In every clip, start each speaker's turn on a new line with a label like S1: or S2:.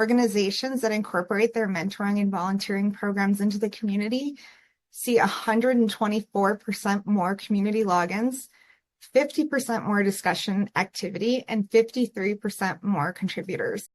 S1: Organizations that incorporate their mentoring and volunteering programs into the community see 124% more community logins, 50% more discussion activity, and 53% more contributors.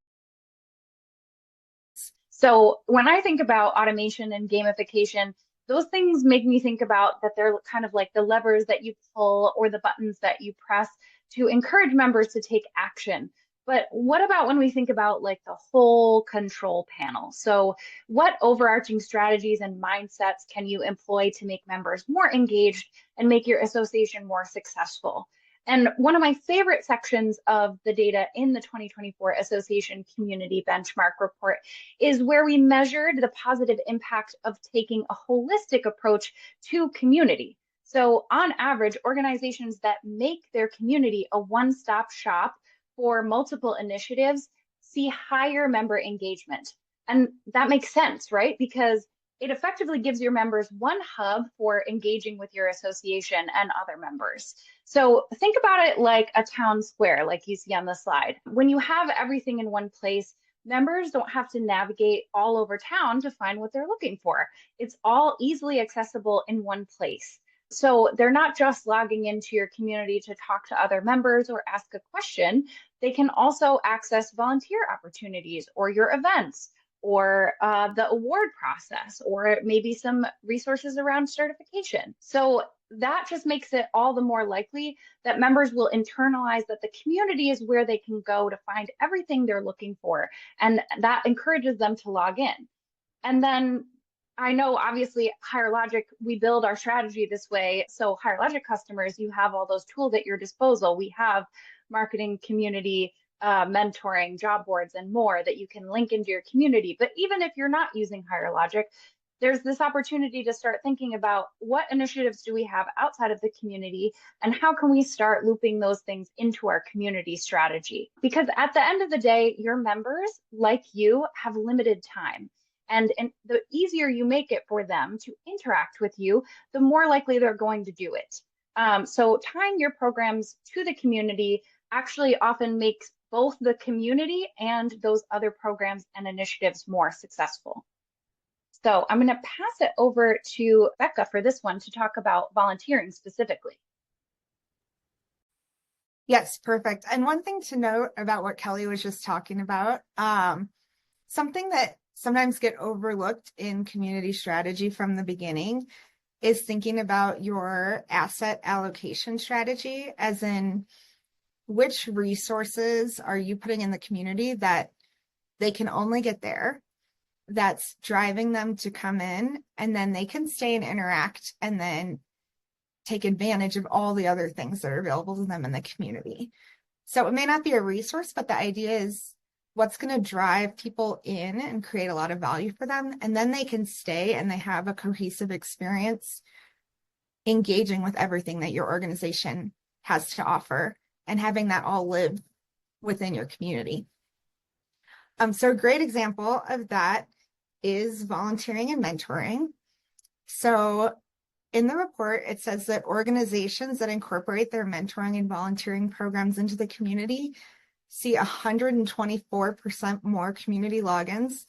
S2: So when I think about automation and gamification, those things make me think about that they're kind of like the levers that you pull or the buttons that you press to encourage members to take action. But what about when we think about like the whole control panel? So what overarching strategies and mindsets can you employ to make members more engaged and make your association more successful? And one of my favorite sections of the data in the 2024 Association Community Benchmark Report is where we measured the positive impact of taking a holistic approach to community. So on average, organizations that make their community a one-stop shop for multiple initiatives see higher member engagement. And that makes sense, right? Because it effectively gives your members one hub for engaging with your association and other members. So think about it like a town square, like you see on the slide. When you have everything in one place, members don't have to navigate all over town to find what they're looking for. It's all easily accessible in one place. So they're not just logging into your community to talk to other members or ask a question. They can also access volunteer opportunities or your events or the award process, or maybe some resources around certification. So that just makes it all the more likely that members will internalize that the community is where they can go to find everything they're looking for. And that encourages them to log in. And then I know obviously Higher Logic, we build our strategy this way. So Higher Logic customers, you have all those tools at your disposal. We have marketing, community, mentoring, job boards, and more that you can link into your community. But even if you're not using Higher Logic, there's this opportunity to start thinking about what initiatives do we have outside of the community and how can we start looping those things into our community strategy? Because at the end of the day, your members, like you, have limited time. And the easier you make it for them to interact with you, the more likely they're going to do it. So tying your programs to the community actually often makes both the community and those other programs and initiatives more successful. So I'm going to pass it over to Rebekah for this one to talk about volunteering specifically.
S1: Yes, perfect. And one thing to note about what Kelly was just talking about, something that sometimes get overlooked in community strategy from the beginning is thinking about your asset allocation strategy, as in which resources are you putting in the community that they can only get there, that's driving them to come in, and then they can stay and interact and then take advantage of all the other things that are available to them in the community. So it may not be a resource, but the idea is what's going to drive people in and create a lot of value for them. And then they can stay and they have a cohesive experience engaging with everything that your organization has to offer and having that all live within your community. So a great example of that is volunteering and mentoring. So in the report, it says that organizations that incorporate their mentoring and volunteering programs into the community see 124% more community logins,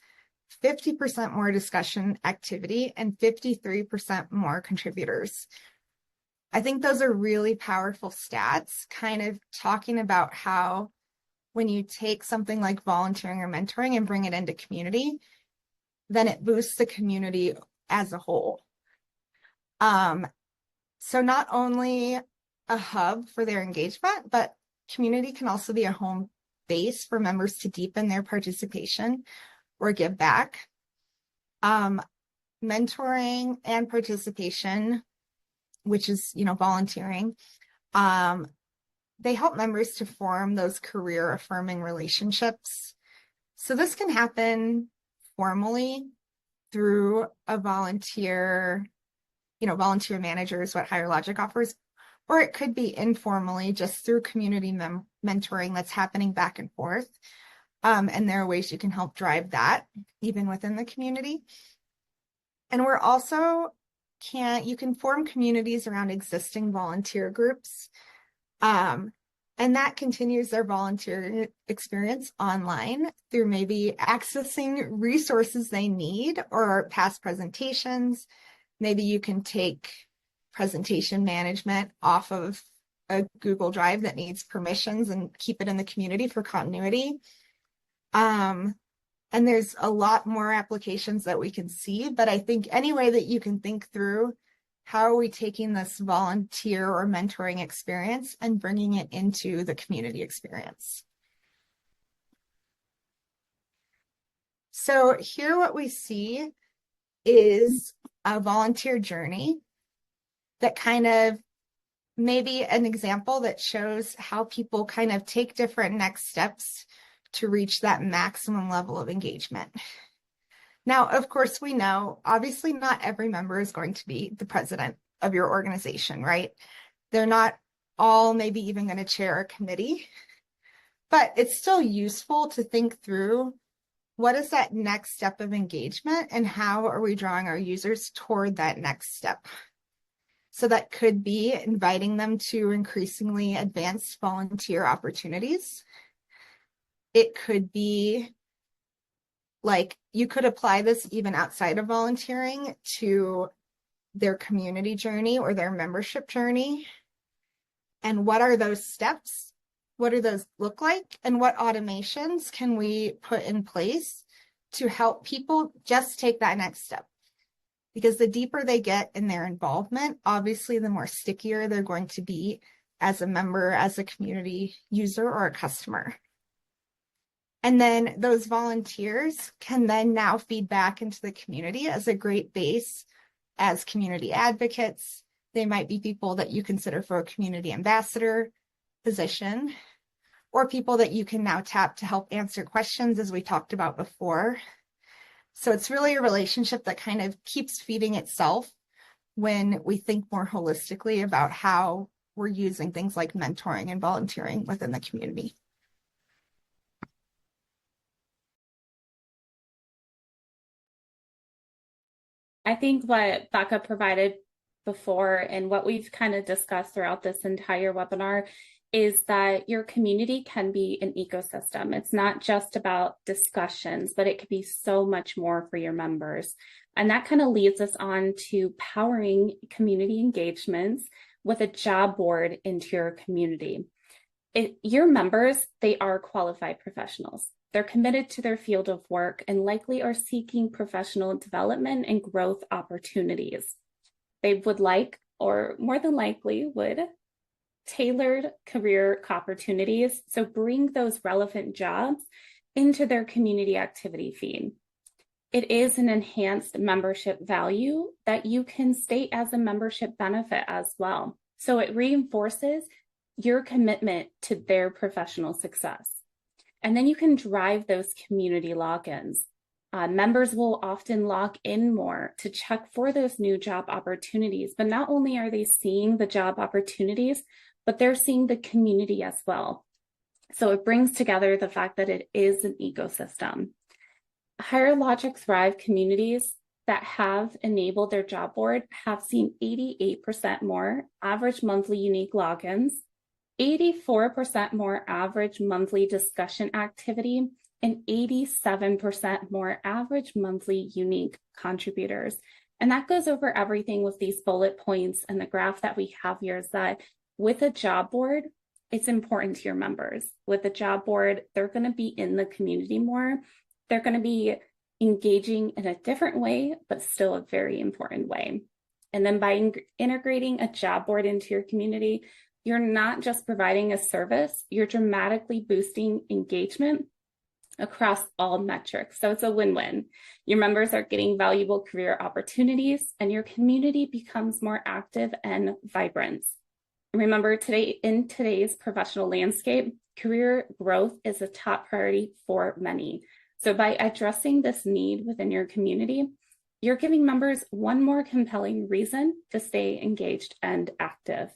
S1: 50% more discussion activity, and 53% more contributors. I think those are really powerful stats, kind of talking about how when you take something like volunteering or mentoring and bring it into community, then it boosts the community as a whole. So not only a hub for their engagement, but community can also be a home base for members to deepen their participation or give back. Mentoring and participation, which is, volunteering, they help members to form those career affirming relationships. So this can happen formally through a volunteer manager is what Higher Logic offers, or it could be informally just through community mentoring that's happening back and forth. And there are ways you can help drive that even within the community. And we're also you can form communities around existing volunteer groups. And that continues their volunteer experience online through maybe accessing resources they need or past presentations. Maybe you can take presentation management off of a Google Drive that needs permissions and keep it in the community for continuity. And there's a lot more applications that we can see, but I think any way that you can think through, how are we taking this volunteer or mentoring experience and bringing it into the community experience? So here what we see is a volunteer journey that kind of maybe an example that shows how people kind of take different next steps to reach that maximum level of engagement. Now, of course, we know, obviously, not every member is going to be the president of your organization, right? They're not all maybe even going to chair a committee, but it's still useful to think through what is that next step of engagement and how are we drawing our users toward that next step? So that could be inviting them to increasingly advanced volunteer opportunities. It could be like, you could apply this even outside of volunteering to their community journey or their membership journey. And what are those steps? What do those look like? And what automations can we put in place to help people just take that next step? Because the deeper they get in their involvement, obviously, the more stickier they're going to be as a member, as a community user, or a customer. And then those volunteers can then now feed back into the community as a great base as community advocates. They might be people that you consider for a community ambassador position, or people that you can now tap to help answer questions, as we talked about before. So it's really a relationship that kind of keeps feeding itself when we think more holistically about how we're using things like mentoring and volunteering within the community.
S3: I think what Becca provided before and what we've kind of discussed throughout this entire webinar is that your community can be an ecosystem. It's not just about discussions, but it could be so much more for your members. And that kind of leads us on to powering community engagements with a job board into your community. Your members, they are qualified professionals. They're committed to their field of work and likely are seeking professional development and growth opportunities. They would like, or more than likely would, tailored career opportunities. So bring those relevant jobs into their community activity feed. It is an enhanced membership value that you can state as a membership benefit as well. So it reinforces your commitment to their professional success. And then you can drive those community logins. Members will often log in more to check for those new job opportunities, but not only are they seeing the job opportunities, but they're seeing the community as well. So it brings together the fact that it is an ecosystem. Higher Logic Thrive communities that have enabled their job board have seen 88% more average monthly unique logins, 84% more average monthly discussion activity, and 87% more average monthly unique contributors. And that goes over everything with these bullet points and the graph that we have here is that with a job board, it's important to your members. With a job board, they're going to be in the community more. They're going to be engaging in a different way, but still a very important way. And then by integrating a job board into your community, you're not just providing a service, you're dramatically boosting engagement across all metrics. So it's a win-win. Your members are getting valuable career opportunities and your community becomes more active and vibrant. Remember, in today's professional landscape, career growth is a top priority for many. So by addressing this need within your community, you're giving members one more compelling reason to stay engaged and active.